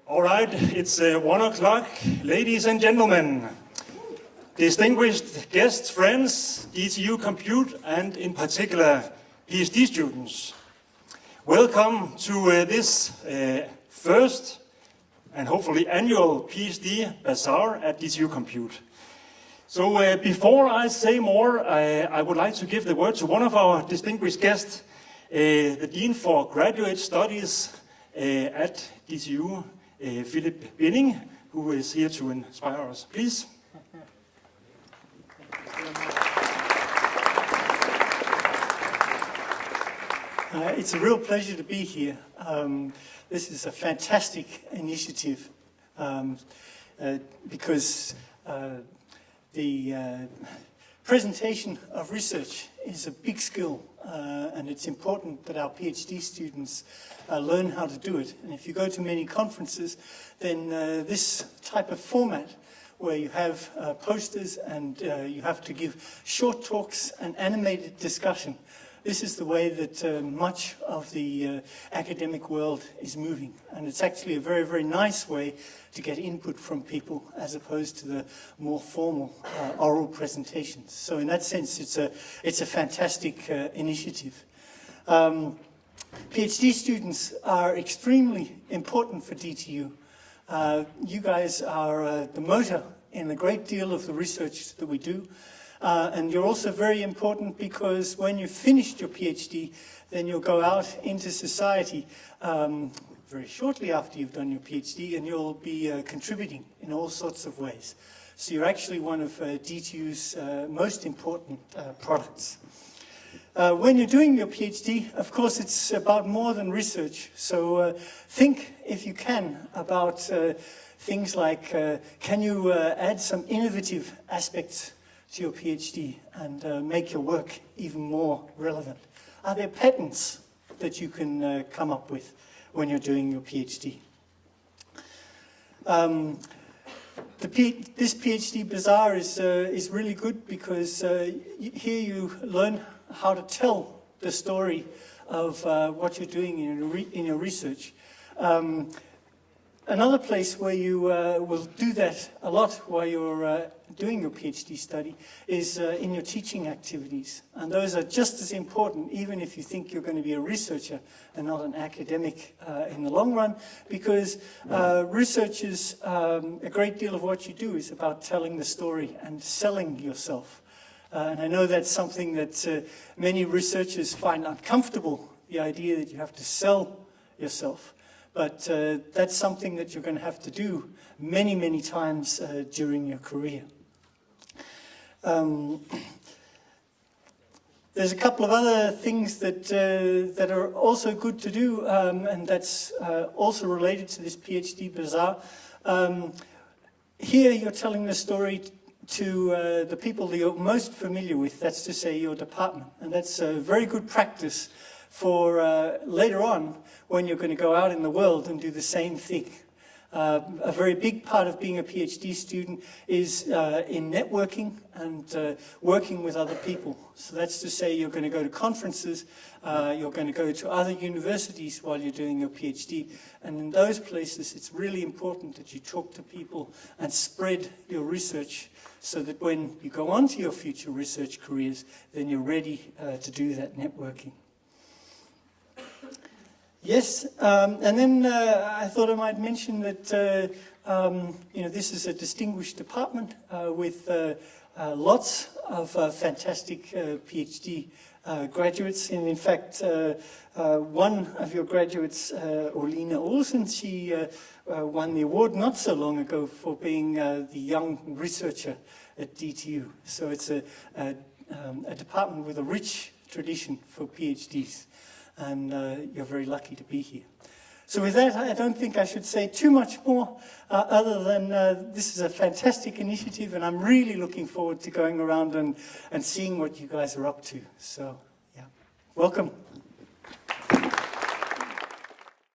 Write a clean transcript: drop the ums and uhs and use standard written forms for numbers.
All right, it's 1 o'clock. Ladies and gentlemen, distinguished guests, friends, DTU Compute, and in particular, PhD students. Welcome to this first and hopefully annual PhD Bazaar at DTU Compute. So before I say more, I would like to give the word to one of our distinguished guests, the Dean for Graduate Studies at DTU, Philip Binning, who is here to inspire us. Please. It's a real pleasure to be here. This is a fantastic initiative because the presentation of research is a big skill, and it's important that our PhD students learn how to do it. And if you go to many conferences, then this type of format where you have posters and you have to give short talks and animated discussion, this is the way that much of the academic world is moving. And it's actually a very, very nice way to get input from people as opposed to the more formal oral presentations. So in that sense, it's a fantastic initiative. PhD students are extremely important for DTU. You guys are the motor in a great deal of the research that we do. And you're also very important because when you've finished your PhD, then you'll go out into society very shortly after you've done your PhD, and you'll be contributing in all sorts of ways. So you're actually one of DTU's most important products. When you're doing your PhD, of course, it's about more than research. So think, if you can, about things like, can you add some innovative aspects to your PhD and make your work even more relevant? Are there patents that you can come up with when you're doing your PhD? This PhD Bazaar is really good because here you learn how to tell the story of what you're doing in your research. Another place where you will do that a lot while you're doing your PhD study is in your teaching activities. And those are just as important, even if you think you're going to be a researcher and not an academic in the long run, because research is a great deal of what you do is about telling the story and selling yourself. And I know that's something that many researchers find uncomfortable, the idea that you have to sell yourself. But that's something that you're going to have to do many, many times during your career. There's a couple of other things that are also good to do, and that's also related to this PhD Bazaar. Here you're telling the story to the people that you're most familiar with, that's to say your department. And that's a very good practice for later on when you're going to go out in the world and do the same thing. A very big part of being a PhD student is in networking and working with other people. So that's to say you're going to go to conferences, you're going to go to other universities while you're doing your PhD. And in those places, it's really important that you talk to people and spread your research so that when you go on to your future research careers, then you're ready to do that networking. Yes, and then I thought I might mention that this is a distinguished department with lots of fantastic PhD graduates. And in fact, one of your graduates, Orlina Olsen, she won the award not so long ago for being the young researcher at DTU. So it's a department with a rich tradition for PhDs. And you're very lucky to be here. So with that, I don't think I should say too much more, other than this is a fantastic initiative, and I'm really looking forward to going around and seeing what you guys are up to. So, yeah, welcome.